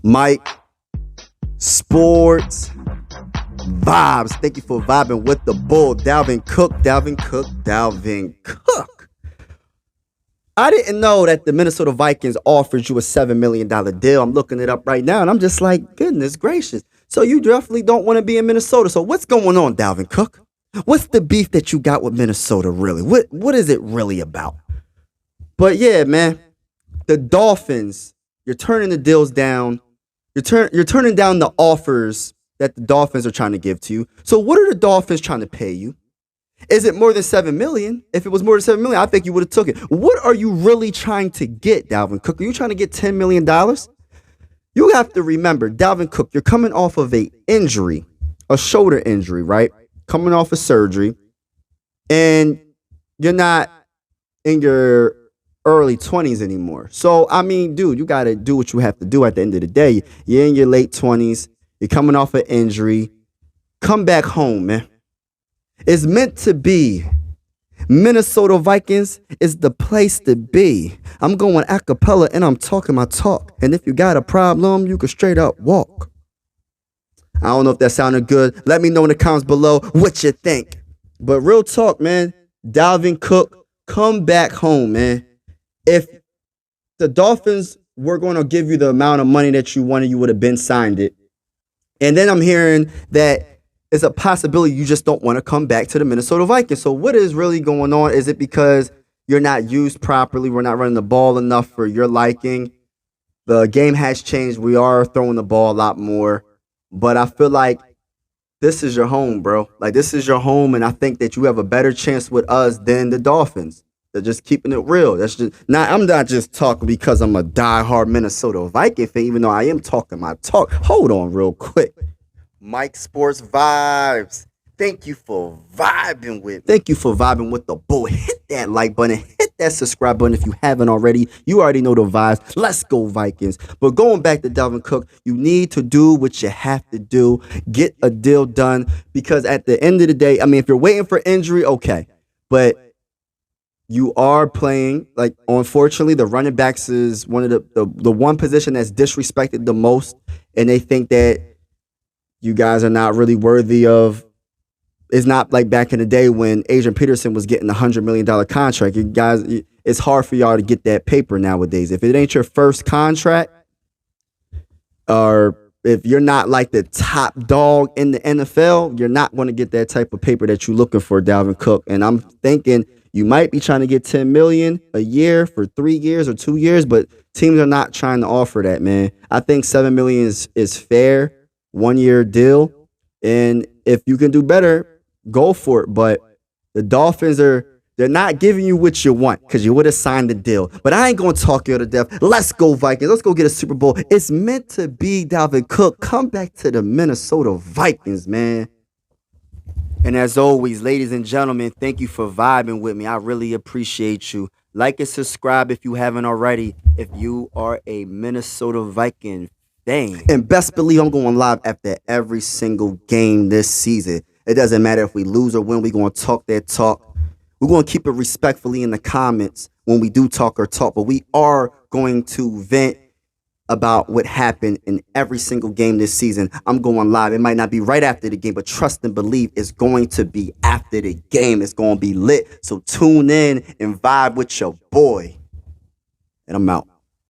Mike Sports Vibes. Thank you for vibing with the bull. Dalvin Cook. I didn't know that the Minnesota Vikings offered you a $7 million deal. I'm looking it up right now, and I'm just like, goodness gracious. So you definitely don't want to be in Minnesota. So what's going on, Dalvin Cook? What's the beef that you got with Minnesota, really? What is it really about? But yeah, man, the Dolphins, you're turning the deals down. You're turning down the offers that the Dolphins are trying to give to you. So what are the Dolphins trying to pay you? Is it more than $7 million? If it was more than $7 million, I think you would have took it. What are you really trying to get, Dalvin Cook? Are you trying to get $10 million? You have to remember, Dalvin Cook, you're coming off of a injury, a shoulder injury, right? Coming off of surgery, and you're not in your early 20s anymore. So, I mean, dude, you got to do what you have to do at the end of the day. You're in your late 20s. You're coming off an injury. Come back home, man. It's meant to be. Minnesota Vikings is the place to be. I'm going a cappella and I'm talking my talk. And if you got a problem, you can straight up walk. I don't know if that sounded good. Let me know in the comments below what you think. But real talk, man. Dalvin Cook, come back home, man. If the Dolphins were going to give you the amount of money that you wanted, you would have been signed it. And then I'm hearing that it's a possibility you just don't want to come back to the Minnesota Vikings. So what is really going on? Is it because you're not used properly? We're not running the ball enough for your liking? The game has changed. We are throwing the ball a lot more. But I feel like this is your home, bro. Like, this is your home, and I think that you have a better chance with us than the Dolphins. They're just keeping it real. That's just not. I'm not just talking because I'm a diehard Minnesota Viking fan, even though I am talking my talk. Hold on real quick. Mike Sports Vibes. Thank you for vibing with. Thank you for vibing with the bull. Hit that like button. Hit that subscribe button if you haven't already. You already know the vibes. Let's go Vikings. But going back to Dalvin Cook, you need to do what you have to do. Get a deal done, because at the end of the day, I mean, if you're waiting for injury, okay, but you are playing, like, unfortunately, the running backs is one of the one position that's disrespected the most, and they think that you guys are not really worthy of. It's not like back in the day when Adrian Peterson was getting a $100 million contract. You guys, it's hard for y'all to get that paper nowadays. If it ain't your first contract, or if you're not like the top dog in the NFL, you're not going to get that type of paper that you're looking for, Dalvin Cook. And I'm thinking you might be trying to get $10 million a year for 3 years or 2 years, but teams are not trying to offer that, man. I think $7 million is fair, 1 year deal. And if you can do better, go for it. But the Dolphins they're not giving you what you want, because you would have signed the deal. But I ain't going to talk you to death. Let's go Vikings. Let's go get a Super Bowl. It's meant to be, Dalvin Cook. Come back to the Minnesota Vikings, man. And as always, ladies and gentlemen, thank you for vibing with me. I really appreciate you. Like and subscribe if you haven't already, if you are a Minnesota Viking fan. And best believe I'm going live after every single game this season. It doesn't matter if we lose or win. We're going to talk that talk. We're going to keep it respectfully in the comments when we do talk or talk. But we are going to vent about what happened in every single game this season. I'm going live. It might not be right after the game, but trust and believe it's going to be after the game. It's going to be lit. So tune in and vibe with your boy. And I'm out.